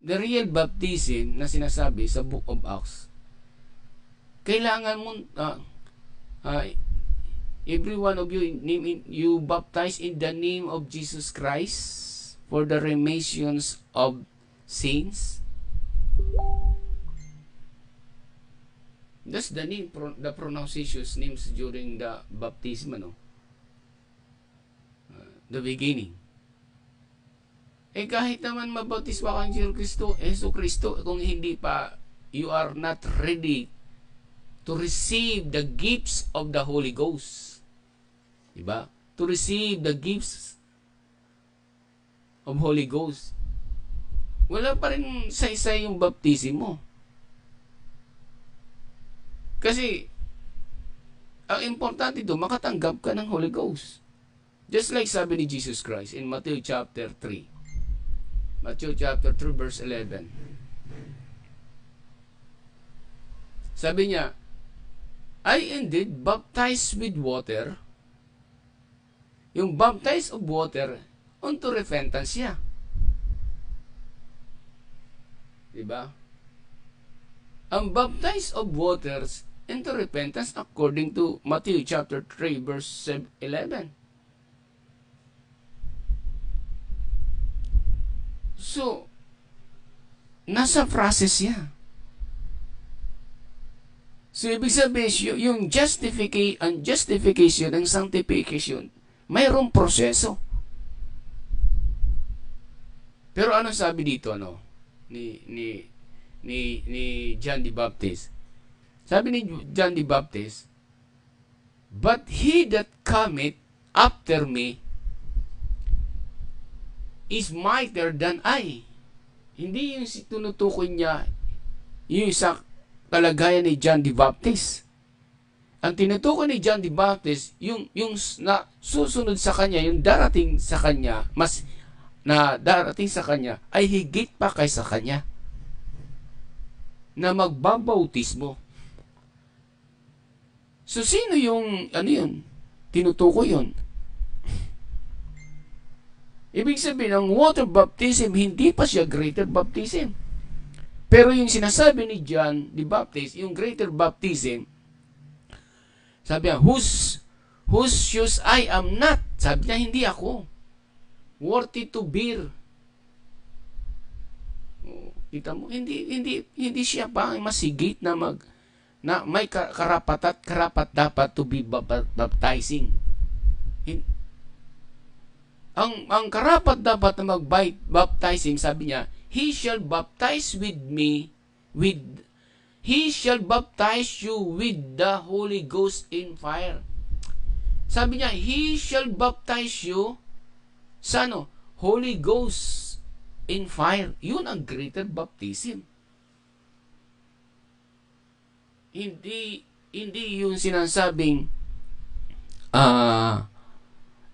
the real baptism na sinasabi sa Book of Acts, kailangan mo, uh, every one of you, you baptize in the name of Jesus Christ for the remissions of sins. That's the name, the pronunciations names during the baptism, the beginning. Kahit naman mabautiswa kang Yesu Kristo, kung hindi pa, you are not ready to receive the gifts of the Holy Ghost. Diba? To receive the gifts of Holy Ghost. Wala pa rin saysay yung baptism mo. Kasi, ang importante doon, makatanggap ka ng Holy Ghost. Just like sabi ni Jesus Christ in Matthew chapter 3. Matthew chapter 3 verse 11. Sabi niya, I indeed baptize with water. Yung baptize of water, unto repentance siya. Diba? Ang baptize of waters into repentance according to Matthew chapter 3 verse 11. So, nasa process yan. So, ibig sabihin, yung justification and sanctification, mayroong proseso. Pero ano sabi dito, ni John the Baptist? Sabi ni John the Baptist, but he that cometh after me is mightier than I. Hindi yung tinutukoy niya yung sa kalagayan ni John the Baptist. Ang tinutukoy ni John the Baptist, yung na susunod sa kanya, yung darating sa kanya, mas na darating sa kanya, ay higit pa kaysa kanya na magbabautismo. So, sino yung, yun? Tinutukoy yun. Ibig sabihin, ang water baptism, hindi pa siya greater baptism. Pero yung sinasabi ni John the Baptist, yung greater baptism, sabi niya, whose shoes I am not. Sabi niya, hindi ako worthy to bear. Kita mo, hindi siya pa masigit na may karapat dapat to be baptizing. Ang karapat dapat na mag-baptizing, sabi niya, he shall baptize you with the Holy Ghost in fire. Sabi niya, he shall baptize you sa Holy Ghost in fire. Yun ang greater baptism. Hindi yung sinasabing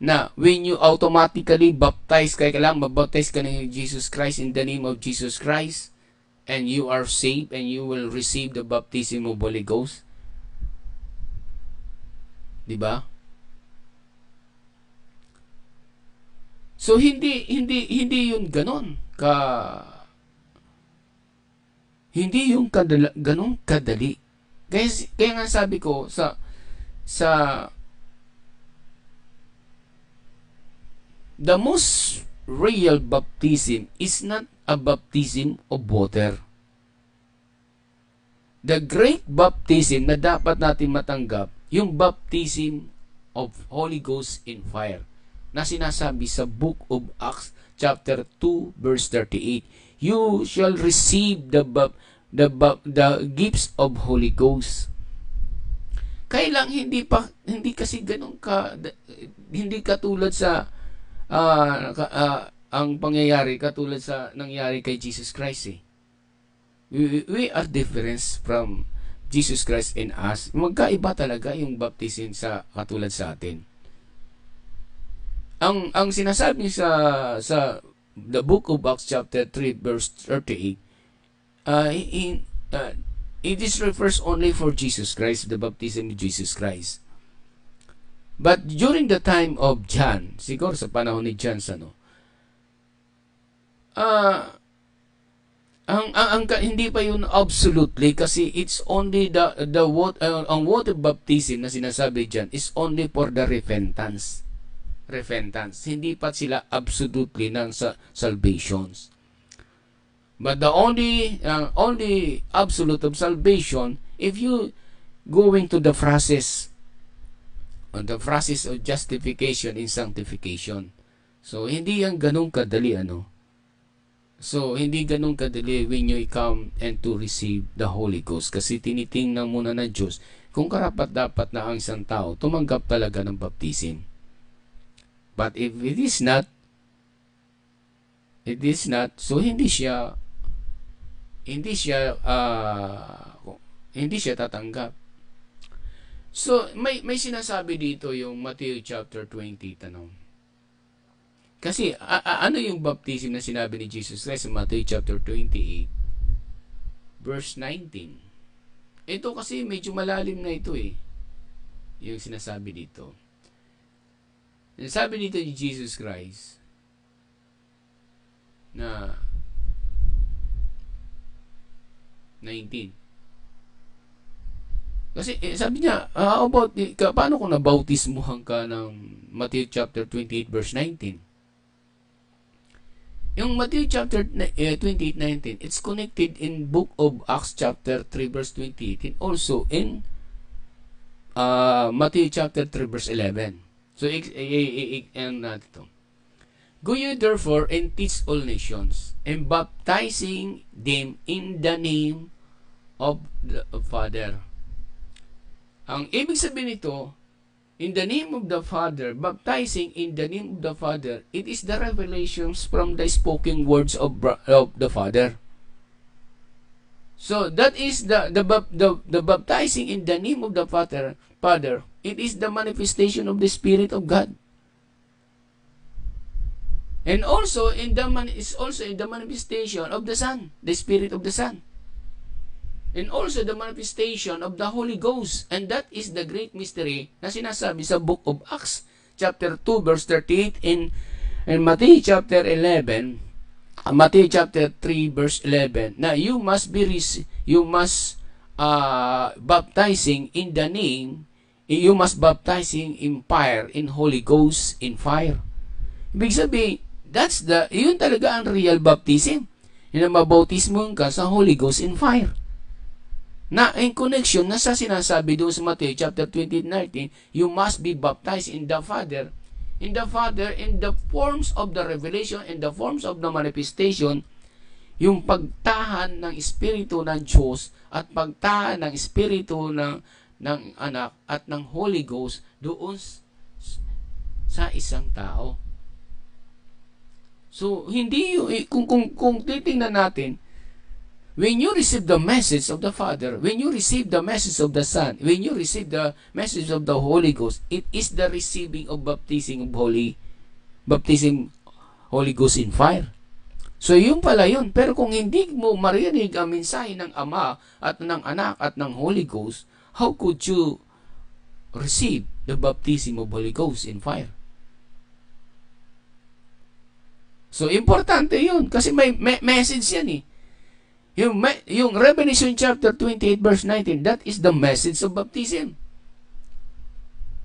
na when you automatically baptize, kailangan mabaptize ka ng Jesus Christ in the name of Jesus Christ, and you are saved and you will receive the baptism of Holy Ghost. Diba? So hindi yun ganon hindi yung ganon kadali. Kaya nga sabi ko sa the most real baptism is not a baptism of water. The great baptism na dapat natin matanggap, yung baptism of Holy Ghost in fire, na sinasabi sa Book of Acts chapter 2 verse 38. You shall receive the gifts of Holy Ghost. Kailang hindi kasi ganun hindi katulad sa ang pangyayari katulad sa nangyari kay Jesus Christ. We are different from Jesus Christ and us. Magkaiba talaga yung baptism sa katulad sa atin. Ang sinasabi sa the Book of Acts chapter 3 verse 38, it is refers only for Jesus Christ, the baptism of Jesus Christ. But during the time of John, siguro sa panahon ni John, Hindi pa yun absolutely kasi it's only ang water baptism na sinasabi diyan is only for the repentance. Hindi pa sila absolutely ng salvations. But the only absolute of salvation, if you going to the process of justification and sanctification. So hindi yan ganun kadali So hindi ganun kadali when you come and to receive the Holy Ghost, kasi tinitingnan muna ng Diyos kung karapat-dapat na ang isang tao tumanggap talaga ng baptism. But if it is not, so hindi siya tatanggap. So may sinasabi dito yung Matthew chapter 20 tanong. Kasi ano yung baptism na sinabi ni Jesus Christ sa Matthew chapter 28 verse 19? Ito kasi medyo malalim na ito yung sinasabi dito. Sinasabi dito ni Jesus Christ na 19. Kasi sabi niya, how about, paano kung nabautismuhan ka ng Matthew chapter 28 verse 19? Yung Matthew chapter 28:19, it's connected in book of Acts chapter 3 verse 28 and also in Matthew chapter 3 verse 11. So, natin. Go ye therefore and teach all nations, and baptizing them in the name of the Father. Ang ibig sabihin nito, in the name of the Father, baptizing in the name of the Father, it is the revelations from the spoken words of the Father. So that is the baptizing in the name of the Father. It is the manifestation of the Spirit of God. And also in the manifestation of the Son, the Spirit of the Son. And also the manifestation of the Holy Ghost. And that is the great mystery na sinasabi sa book of Acts chapter 2 verse 38 in Matthew chapter 11, Matthew chapter 3 verse 11, na you must baptizing in the name, you must baptizing in fire, in Holy Ghost, in fire. Ibig sabihin, yun talaga ang real baptism. Yun ang mabautismo ka sa Holy Ghost in fire. Na in connection na sa sinasabi doon sa Matthew chapter 20:19, you must be baptized in the Father, in the forms of the revelation, in the forms of the manifestation, yung pagtahan ng Espiritu ng Diyos at pagtahan ng Espiritu ng Anak at ng Holy Ghost doon sa isang tao. So hindi kung titingnan natin, when you receive the message of the Father, when you receive the message of the Son, when you receive the message of the Holy Ghost, it is the receiving of baptism Holy Ghost in fire. So yun pala yun. Pero kung hindi mo marinig ang mensahe ng Ama at ng Anak at ng Holy Ghost, how could you receive the baptism of Holy Ghost in fire? So importante yun kasi may message yan Yung Revelation chapter 28 verse 19, that is the message of baptism.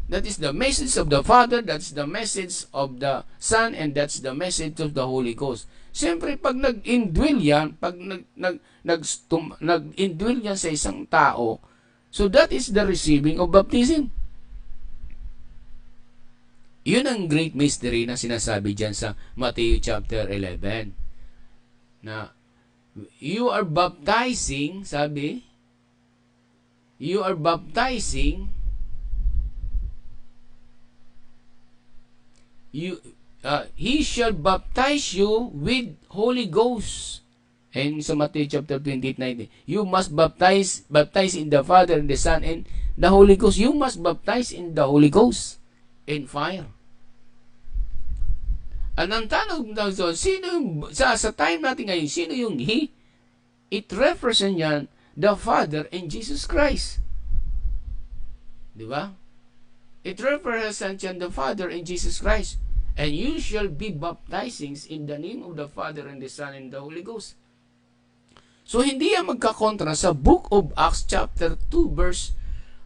That is the message of the Father, that's the message of the Son, and that's the message of the Holy Ghost. Siyempre, pag nag-indwell yan, pag nag-indwell yan sa isang tao, so that is the receiving of baptism. Yun ang great mystery na sinasabi dyan sa Matthew chapter 11. Na you are baptizing, he shall baptize you with Holy Ghost. And sa Matthew chapter 28:19, you must baptize in the Father and the Son and the Holy Ghost. You must baptize in the Holy Ghost and fire. At ang tanong daw, sa time natin ngayon, sino yung He? It represents yan, the Father and Jesus Christ. Di ba? It represents yan, the Father and Jesus Christ. And you shall be baptizing in the name of the Father and the Son and the Holy Ghost. So, hindi yan magkakontra sa Book of Acts chapter 2 verse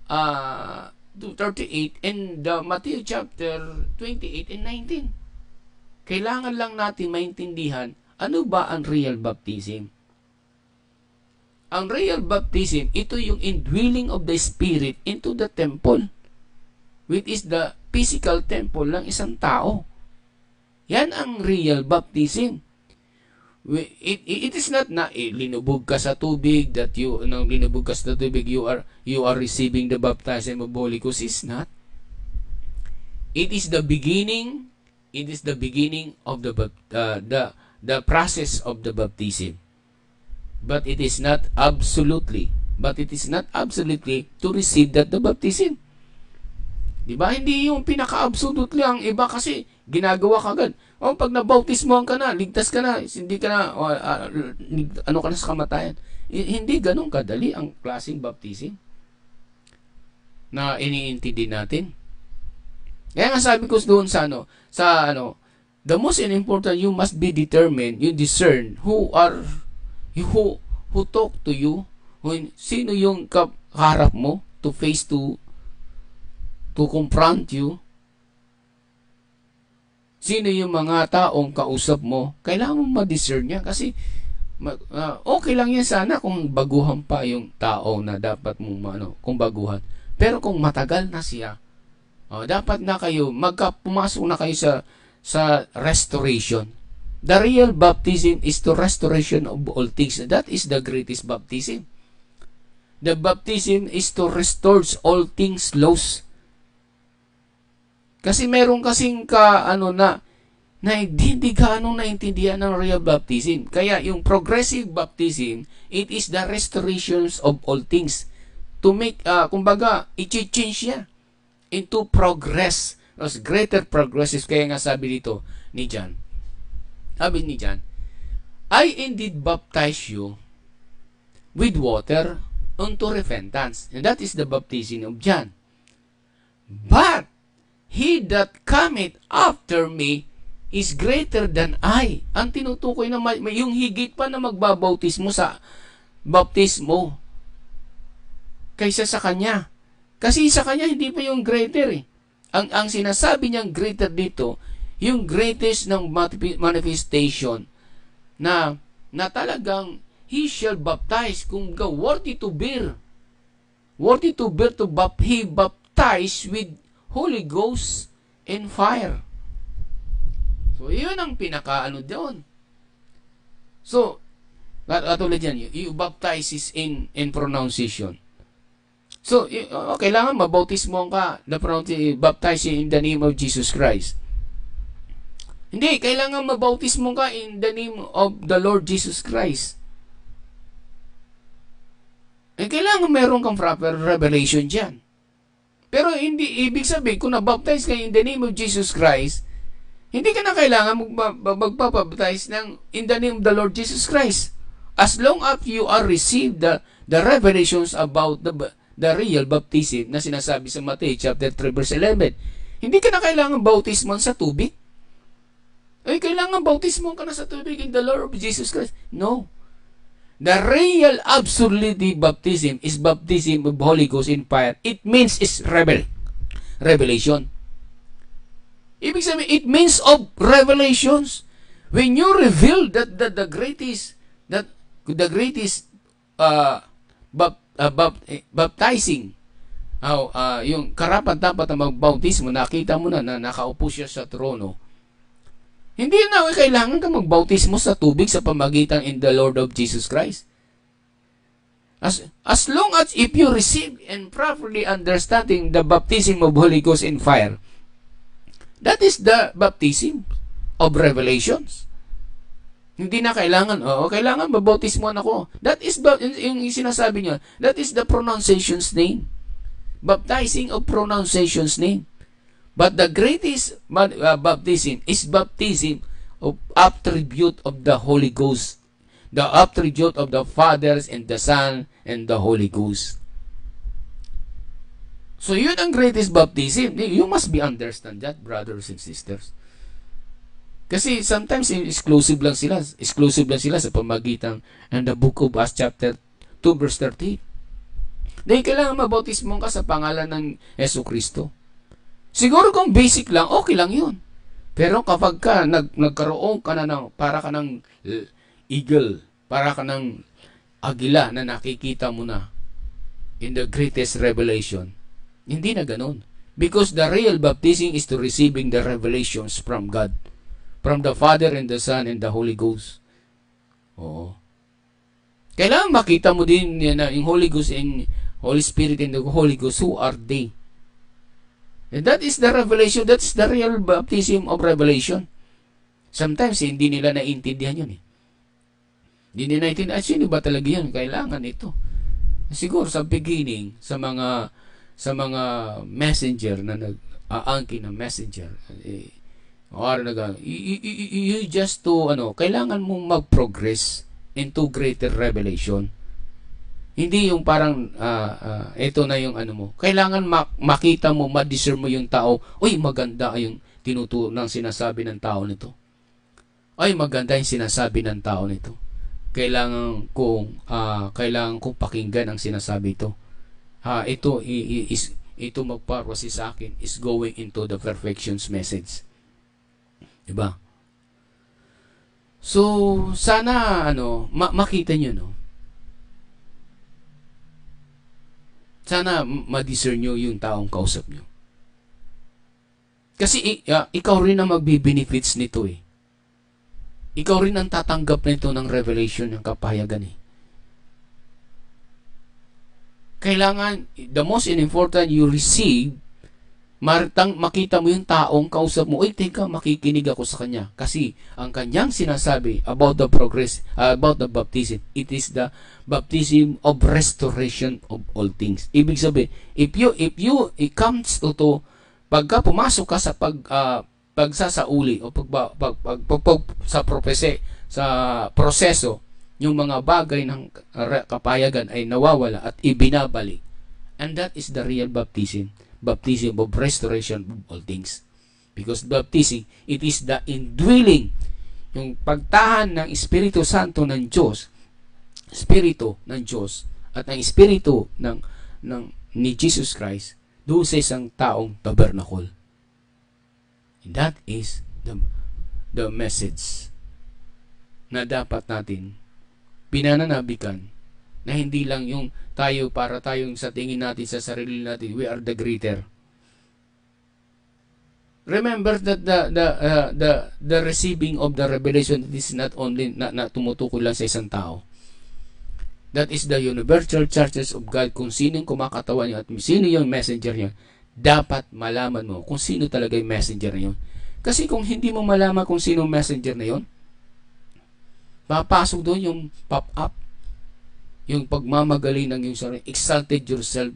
38 and Matthew chapter 28 and 19. Kailangan lang natin maintindihan ano ba ang real baptism. Ang real baptism, ito yung indwelling of the Spirit into the temple, which is the physical temple ng isang tao. Yan ang real baptism. It is not na linubog ka sa tubig, that you linubog ka sa tubig, you are receiving the baptism of Holy Ghost. Is not. It is the beginning. It is the beginning of the process of the baptism. But it is not absolutely to receive that the baptism. Diba? Hindi yung pinaka-absolutely. Ang iba kasi ginagawa ka agad. O pag nabautismohan ka na, ligtas ka na, hindi ka na ano ka na sa kamatayan. Hindi ganun kadali ang klaseng baptism na iniintindi natin. Kaya nga sabi ko doon the most important, you must be determined, you discern who talk to you, sino yung kaharap mo to confront you, sino yung mga taong kausap mo. Kailangan mo ma-discern niya kasi okay lang yan sana kung baguhan pa yung tao na dapat mong kung baguhan. Pero kung matagal na siya, dapat na kayo pumasok na kayo sa restoration. The real baptism is the restoration of all things. That is the greatest baptism. The baptism is to restore all things lost. Kasi meron kasing na hindi gaano naintindihan ng real baptism. Kaya yung progressive baptism, it is the restorations of all things. To make, kumbaga, i-change siya into progress. As greater progressive. Kaya nga sabi dito ni John, I indeed baptize you with water unto repentance. And that is the baptism of John. But he that cometh after me is greater than I. Ang tinutukoy na yung higit pa na magbabautismo sa baptismo kaysa sa kanya. Kasi sa kanya hindi pa yung greater eh. Ang sinasabi niyang greater dito, yung greatest ng manifestation na talagang he shall baptize, kung worthy to bear he baptize with Holy Ghost and fire. So, yun ang pinaka-ano doon. So, katulad yan, you baptize is in pronunciation. So, kailangan mabautismo ka, baptize in the name of Jesus Christ. Hindi, kailangan mabautismo ka in the name of the Lord Jesus Christ. Kailangan meron kang proper revelation dyan. Pero hindi ibig sabihin, kung nabaptize ka in the name of Jesus Christ, hindi ka na kailangan magpapabaptize in the name of the Lord Jesus Christ. As long as you are received the revelations about the real baptism na sinasabi sa Matthew chapter 3 verse 11, hindi ka na kailangan bautismon sa tubig. Kailangan bautismon ka na sa tubig in the Lord of Jesus Christ. No. The real absolutely baptism is baptism of Holy Ghost in fire. It means is revelation. Ibig sabihin, it means of revelations. When you reveal that the greatest baptizing, yung karapat-dapat na magbautismo, nakita mo na nakaupo siya sa trono. Hindi na kailangan ka magbautismo sa tubig sa pamagitan in the Lord of Jesus Christ. As long as if you receive and properly understanding the baptism of Holy Ghost in fire, that is the baptism of revelations. Hindi na kailangan, kailangan mabautismoan ako. That is yung sinasabi niya, that is the pronunciation's name. Baptizing of pronunciation's name. But the greatest baptism is baptism of attribute of the Holy Ghost. The attribute of the Father and the Son and the Holy Ghost. So yun ang greatest baptism. You must be understand that, brothers and sisters. Kasi sometimes exclusive lang sila sa pamagitan ng the book of Acts chapter 2 verse 38. Dahil kailangan mabautismo ka sa pangalan ng Yesu Kristo. Siguro kung basic lang, okay lang yun. Pero kapag nagkaroon ka na para ka ng eagle, para ka ng agila na nakikita mo na in the greatest revelation, hindi na ganun. Because the real baptism is to receiving the revelations from God. From the Father and the Son and the Holy Ghost. Oo. Kailangan makita mo din na yung Holy Ghost and Holy Spirit and the Holy Ghost, who are they? And that is the revelation. That's the real baptism of revelation. Sometimes, hindi nila naiintindihan yun. Hindi nila naiintindihan. Sino ba talaga yan? Kailangan ito. Siguro sa beginning, sa mga messenger na nag-aangkin ng messenger, you just to, kailangan mong mag-progress into greater revelation. Hindi yung parang, ito na yung mo. Kailangan makita mo, ma-discern mo yung tao, uy, maganda yung ng sinasabi ng tao nito. Ay, maganda yung sinasabi ng tao nito. Kailangan kong pakinggan ang sinasabi ito. Ito magparwasi sa akin is going into the perfections message. Diba? So, sana, makita nyo, no? Sana ma-discern nyo yung taong kausap nyo. Kasi ikaw rin ang magbe-benefits nito eh. Ikaw rin ang tatanggap nito ng revelation, ng kapahayagan eh. Kailangan, the most important you receive, makita mo yung taong kausap mo, uy, teka, makikinig ako sa kanya. Kasi, ang kanyang sinasabi about the progress, about the baptism, it is the baptism of restoration of all things. Ibig sabihin, if it comes to pagka pumasok ka sa pagsasauli o sa proseso, yung mga bagay ng kapayagan ay nawawala at ibinabalik. And that is the real baptism of restoration of all things. Because baptism, it is the indwelling, yung pagtahan ng Espiritu Santo ng Diyos, Espiritu ng Diyos, at ang Espiritu ni Jesus Christ doon sa isang taong tabernacle. And that is the message na dapat natin pinananabikan, na hindi lang yung para tayong sa tingin natin sa sarili natin, we are the greater. Remember that the receiving of the revelation is not only na tumutukoy lang sa isang tao. That is the universal churches of God. Kung sino yung kumakatawan niya at sino yung messenger niya, dapat malaman mo kung sino talaga yung messenger na yun. Kasi kung hindi mo malaman kung sino yung messenger na yun, papasok doon yung pop-up, yung pagmamagali ng yung sarili, exalted yourself.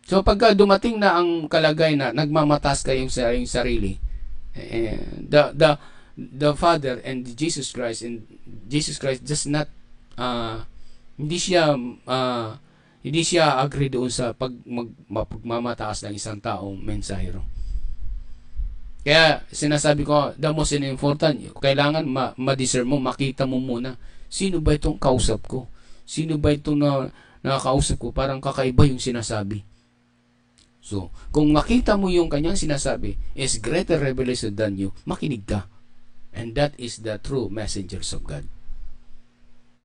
So pagka dumating na ang kalagay na nagmamatas ka yung sarili, the Father and Jesus Christ does not hindi siya agree doon sa pagmamataas ng isang taong mensahero. Kaya sinasabi ko, the most important, kailangan ma-discern mo, makita mo muna, sino ba itong kausap ko? Sino ba itong nakakausap ko? Parang kakaiba yung sinasabi. So, kung makita mo yung kanyang sinasabi is greater revelation than you, makinig ka. And that is the true messengers of God.